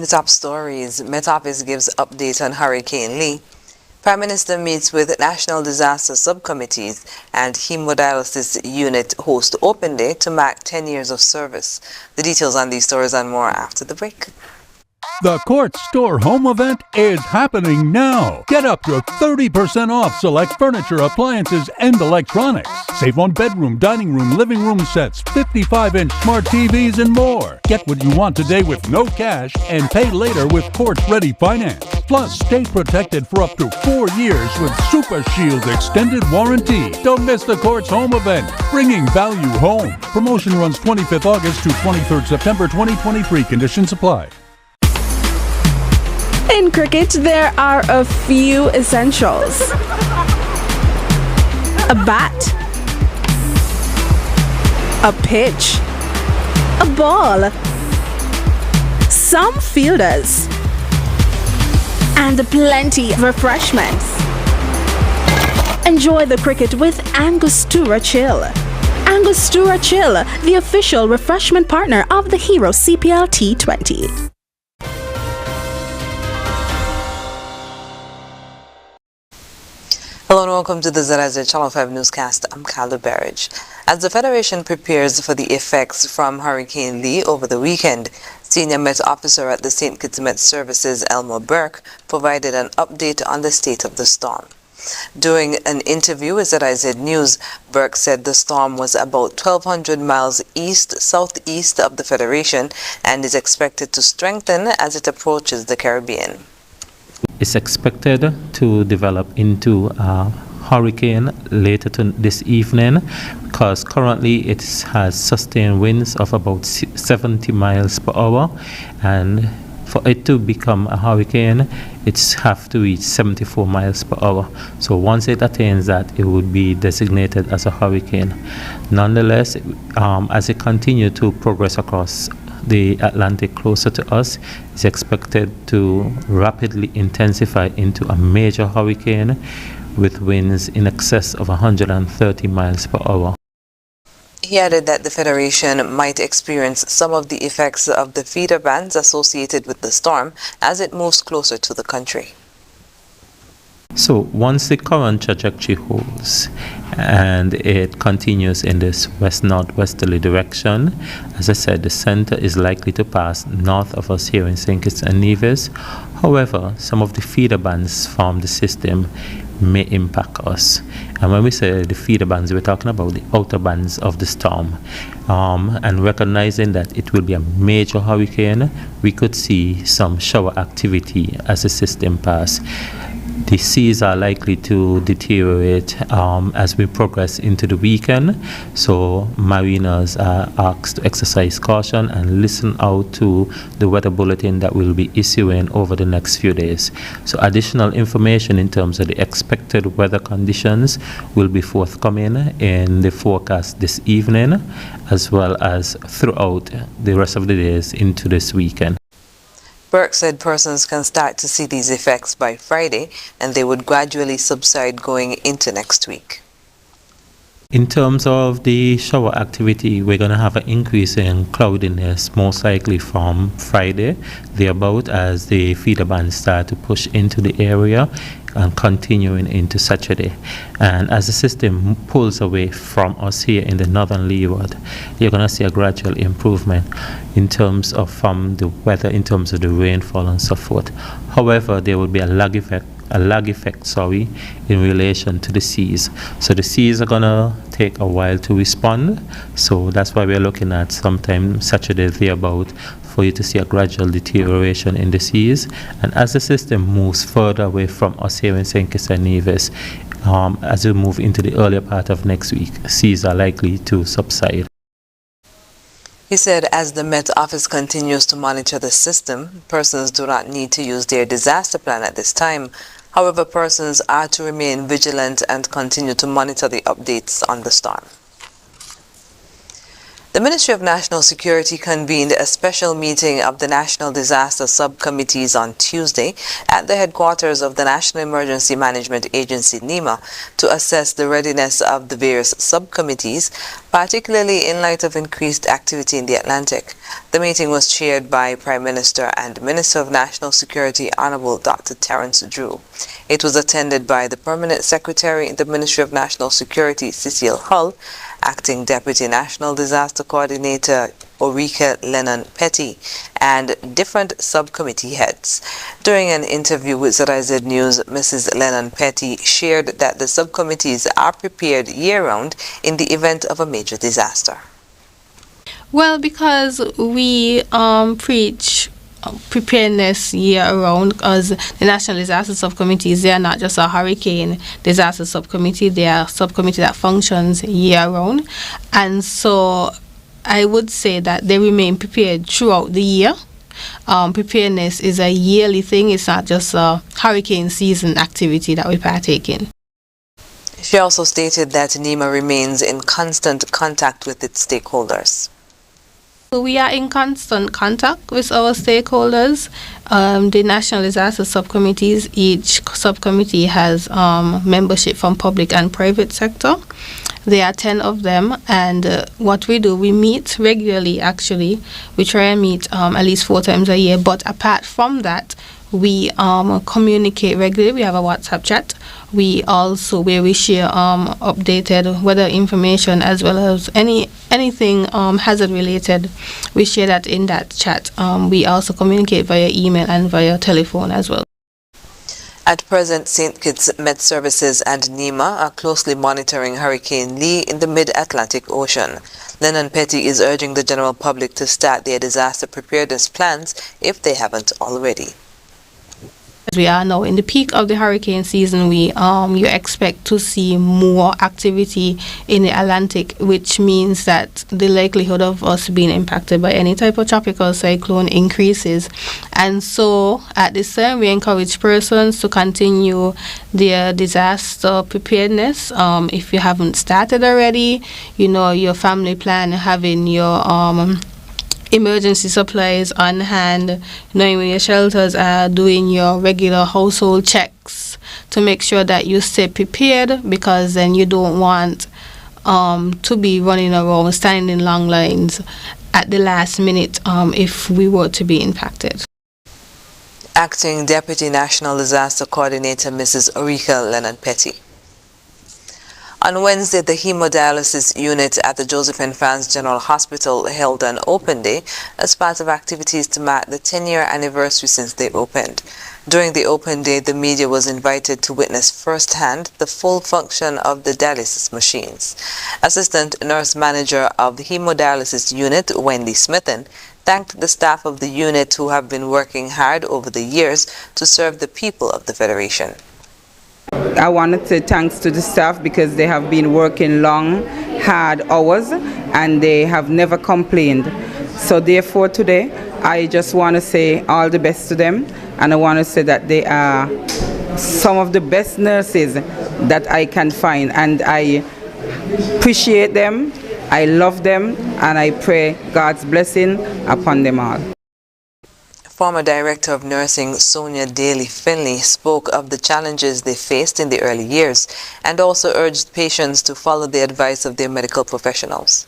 the top stories, Met Office gives update on Hurricane Lee. Prime Minister meets with National Disaster Subcommittees and Hemodialysis Unit host Open Day to mark 10 years of service. The details on these stories and more after the break. The Court Store Home Event is happening now. Get up to 30% off select furniture, appliances, and electronics. Save on bedroom, dining room, living room sets, 55-inch smart TVs, and more. Get what you want today with no cash and pay later with Court-ready finance. Plus, stay protected for up to 4 years with Super Shield Extended Warranty. Don't miss the Court's Home Event, bringing value home. Promotion runs 25th August to 23rd September 2023. Conditions apply. In cricket, there are a few essentials. A bat, a pitch, a ball, some fielders, and plenty of refreshments. Enjoy the cricket with Angostura Chill. Angostura Chill, the official refreshment partner of the Hero CPL T20. Hello and welcome to the ZIZ Channel 5 newscast. I'm Carla Barrage. As the Federation prepares for the effects from Hurricane Lee over the weekend, Senior Met Officer at the St. Kitts Met Services, Elmer Burke, provided an update on the state of the storm. During an interview with ZIZ News, Burke said the storm was about 1,200 miles southeast of the Federation and is expected to strengthen as it approaches the Caribbean. It's expected to develop into a hurricane later this evening because currently it has sustained winds of about 70 miles per hour, and for it to become a hurricane it's have to reach 74 miles per hour. So once it attains that, it would be designated as a hurricane. Nonetheless, as it continues to progress across the Atlantic closer to us, is expected to rapidly intensify into a major hurricane with winds in excess of 130 miles per hour. He added that the Federation might experience some of the effects of the feeder bands associated with the storm as it moves closer to the country. So once the current trajectory holds and it continues in this west-northwesterly direction, as I said, the center is likely to pass north of us here in St. Kitts and Nevis. However, some of the feeder bands from the system may impact us. And when we say the feeder bands, we're talking about the outer bands of the storm. And recognizing that it will be a major hurricane, we could see some shower activity as the system passes. The seas are likely to deteriorate as we progress into the weekend, so mariners are asked to exercise caution and listen out to the weather bulletin that will be issuing over the next few days. So additional information in terms of the expected weather conditions will be forthcoming in the forecast this evening, as well as throughout the rest of the days into this weekend. Burke said persons can start to see these effects by Friday and they would gradually subside going into next week. In terms of the shower activity, we're going to have an increase in cloudiness most likely from Friday thereabout as the feeder bands start to push into the area and continuing into Saturday. And as the system pulls away from us here in the northern leeward, you're going to see a gradual improvement in terms of the weather, in terms of the rainfall and so forth. However, there will be a lag effect in relation to the seas. So the seas are gonna take a while to respond. So that's why we're looking at sometime Saturday thereabout for you to see a gradual deterioration in the seas. And as the system moves further away from us here in St. Kitts and Nevis, as we move into the earlier part of next week, seas are likely to subside. He said as the Met Office continues to monitor the system, persons do not need to use their disaster plan at this time. However, persons are to remain vigilant and continue to monitor the updates on the storm. The Ministry of National Security convened a special meeting of the National Disaster Subcommittees on Tuesday at the headquarters of the National Emergency Management Agency, NEMA, to assess the readiness of the various subcommittees, particularly in light of increased activity in the Atlantic. The meeting was chaired by Prime Minister and Minister of National Security, Honorable Dr. Terence Drew. It was attended by the Permanent Secretary in the Ministry of National Security, Cecile Hull, Acting Deputy National Disaster Coordinator, Ulrika Lennon-Petty, and different subcommittee heads. During an interview with ZIZ News, Mrs. Lennon-Petty shared that the subcommittees are prepared year-round in the event of a major disaster. Well, because we preach preparedness year-round, because the National Disaster Subcommittees, they are not just a hurricane disaster subcommittee, they are a subcommittee that functions year-round. And so I would say that they remain prepared throughout the year. Preparedness is a yearly thing. It's not just a hurricane season activity that we partake in. She also stated that NEMA remains in constant contact with its stakeholders. We are in constant contact with our stakeholders. The National Disaster Subcommittees, each subcommittee has membership from public and private sector. There are 10 of them, and what we do, we meet regularly actually. We try and meet at least 4 times a year, but apart from that, we communicate regularly. We have a WhatsApp chat. We also, where we share updated weather information as well as anything hazard related, we share that in that chat. We also communicate via email and via telephone as well. At present, St. Kitts Met Services and NEMA are closely monitoring Hurricane Lee in the mid-Atlantic Ocean. Lennon-Petty is urging the general public to start their disaster preparedness plans if they haven't already. We are now in the peak of the hurricane season. You expect to see more activity in the Atlantic, which means that the likelihood of us being impacted by any type of tropical cyclone increases. And so at this time, we encourage persons to continue their disaster preparedness. If you haven't started already, your family plan, having your emergency supplies on hand, knowing where your shelters are, doing your regular household checks to make sure that you stay prepared, because then you don't want to be running around, standing in long lines at the last minute if we were to be impacted. Acting Deputy National Disaster Coordinator Mrs. Ulrika Lennon-Petty. On Wednesday, the hemodialysis unit at the Josephine France General Hospital held an open day as part of activities to mark the 10-year anniversary since they opened. During the open day, the media was invited to witness firsthand the full function of the dialysis machines. Assistant Nurse Manager of the hemodialysis unit, Wendy Smithen, thanked the staff of the unit who have been working hard over the years to serve the people of the Federation. I want to say thanks to the staff because they have been working long, hard hours and they have never complained. So therefore today, I just want to say all the best to them, and I want to say that they are some of the best nurses that I can find, and I appreciate them, I love them, and I pray God's blessing upon them all. Former Director of Nursing Sonia Daly-Finley spoke of the challenges they faced in the early years and also urged patients to follow the advice of their medical professionals.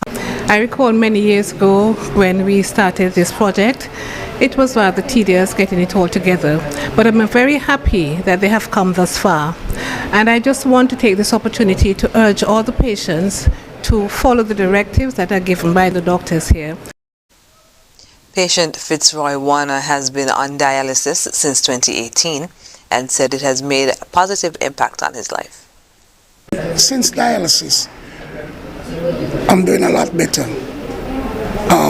I recall many years ago when we started this project, it was rather tedious getting it all together, but I'm very happy that they have come thus far. And I just want to take this opportunity to urge all the patients to follow the directives that are given by the doctors here. Patient Fitzroy Warner has been on dialysis since 2018 and said it has made a positive impact on his life. Since dialysis, I'm doing a lot better.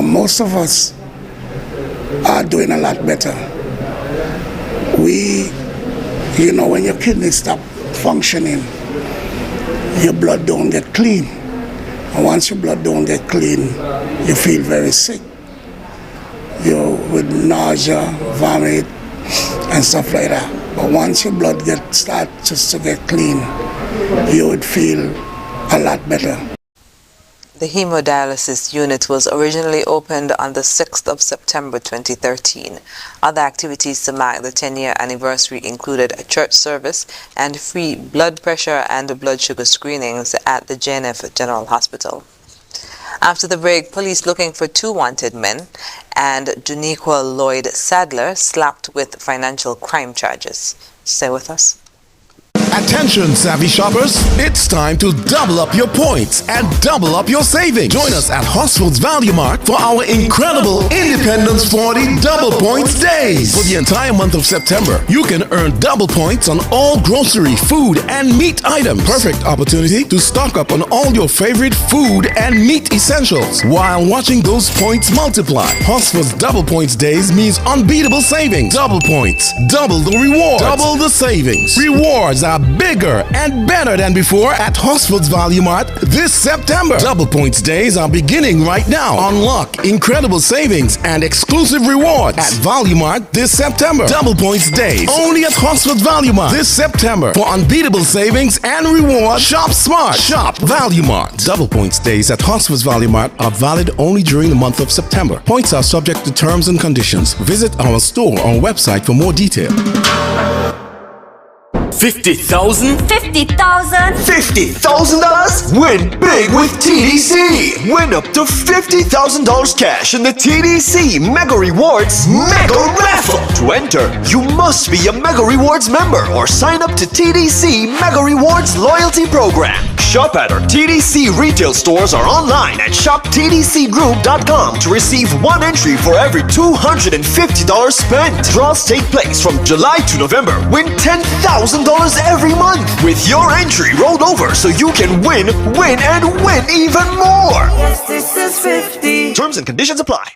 Most of us are doing a lot better. When your kidneys stop functioning, your blood don't get clean. And once your blood don't get clean, you feel very sick. With nausea, vomit, and stuff like that. But once your blood starts to get clean, you would feel a lot better. The hemodialysis unit was originally opened on the 6th of September 2013. Other activities to mark the 10-year anniversary included a church service and free blood pressure and blood sugar screenings at the JNF General Hospital. After the break, police looking for 2 wanted men, and Juniqua Lloyd Sadler slapped with financial crime charges. Stay with us. Attention, savvy shoppers. It's time to double up your points and double up your savings. Join us at Horsfield's Value Mart for our incredible Independence 40 Double Points Days. For the entire month of September, you can earn double points on all grocery, food, and meat items. Perfect opportunity to stock up on all your favorite food and meat essentials while watching those points multiply. Horsfield's Double Points Days means unbeatable savings. Double points, double the rewards, double the savings. Rewards are bigger and better than before at Horsfield's Value Mart this September. Double Points Days are beginning right now. Unlock incredible savings and exclusive rewards at Value Mart this September. Double Points Days only at Horsfield's Value Mart this September. For unbeatable savings and rewards, shop smart. Shop Value Mart. Double Points Days at Horsfield's Value Mart are valid only during the month of September. Points are subject to terms and conditions. Visit our store or website for more detail. 50,000? $50,000? Win big with TDC! Win up to $50,000 cash in the TDC Mega Rewards Mega Raffle! To enter, you must be a Mega Rewards member or sign up to TDC Mega Rewards Loyalty Program. Shop at our TDC retail stores or online at shoptdcgroup.com to receive 1 entry for every $250 spent. Draws take place from July to November. Win $10,000 every month with your entry rolled over so you can win even more. Yes, this is 50. Terms and conditions apply.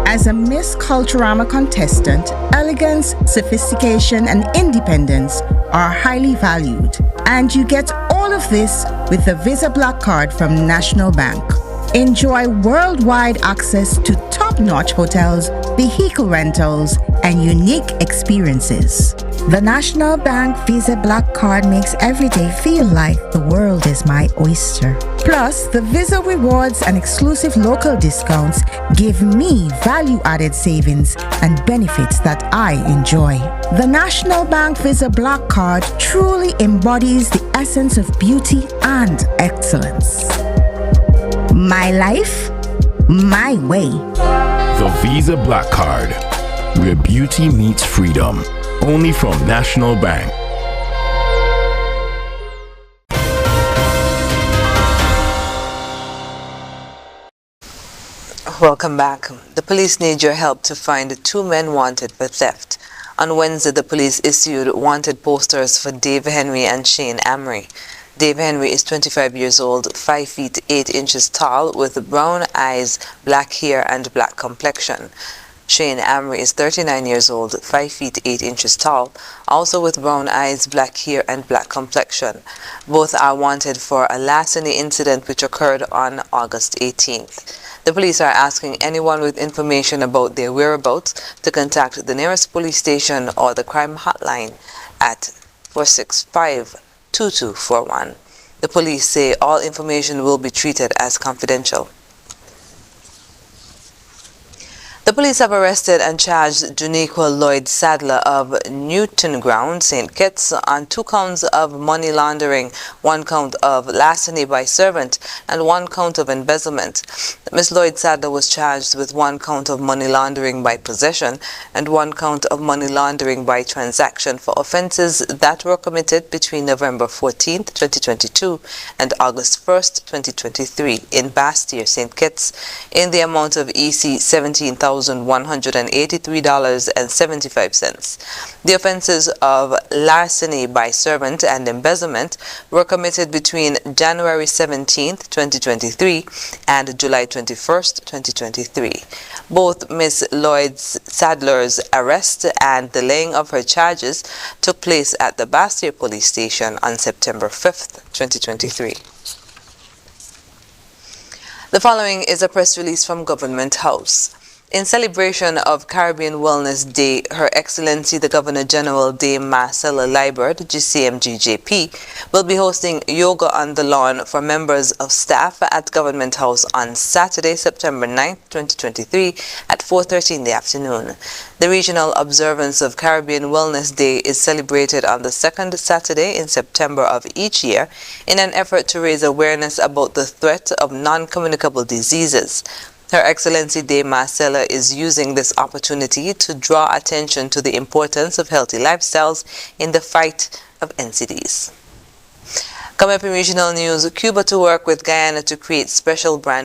As a Miss Culturama contestant, elegance, sophistication, and independence are highly valued. And you get all of this with the Visa Black Card from National Bank. Enjoy worldwide access to top-notch hotels, vehicle rentals, and unique experiences. The National Bank Visa Black Card makes every day feel like the world is my oyster. Plus, the Visa rewards and exclusive local discounts give me value-added savings and benefits that I enjoy. The National Bank Visa Black Card truly embodies the essence of beauty and excellence. My life, my way. The Visa Black Card, where beauty meets freedom. Only from National Bank. Welcome back. The police need your help to find 2 men wanted for theft. On Wednesday, the police issued wanted posters for Dave Henry and Shane Amory. Dave Henry is 25 years old, 5 feet 8 inches tall, with brown eyes, black hair, and black complexion. Shane Amory is 39 years old, 5 feet 8 inches tall, also with brown eyes, black hair, and black complexion. Both are wanted for a larceny incident which occurred on August 18th. The police are asking anyone with information about their whereabouts to contact the nearest police station or the crime hotline at 465-2241. The police say all information will be treated as confidential. The police have arrested and charged Juniqua Lloyd Sadler of Newton Ground, St. Kitts, on 2 counts of money laundering, 1 count of larceny by servant, and 1 count of embezzlement. Ms. Lloyd Sadler was charged with 1 count of money laundering by possession and 1 count of money laundering by transaction for offences that were committed between November 14, 2022 and August 1, 2023 in Bastille, St. Kitts, in the amount of EC $17,183.75. The offences of larceny by servant and embezzlement were committed between January 17, 2023 and July 21, 2023. Both Ms. Lloyd Sadler's arrest and the laying of her charges took place at the Bastille Police Station on September 5, 2023. The following is a press release from Government House. In celebration of Caribbean Wellness Day, Her Excellency the Governor-General Dame Marcella Liebert, GCMGJP, will be hosting yoga on the lawn for members of staff at Government House on Saturday, September 9, 2023 at 4:30 in the afternoon. The regional observance of Caribbean Wellness Day is celebrated on the second Saturday in September of each year in an effort to raise awareness about the threat of non-communicable diseases. Her Excellency Dame Marcella is using this opportunity to draw attention to the importance of healthy lifestyles in the fight of NCDs. Coming up in regional news, Cuba to work with Guyana to create special brand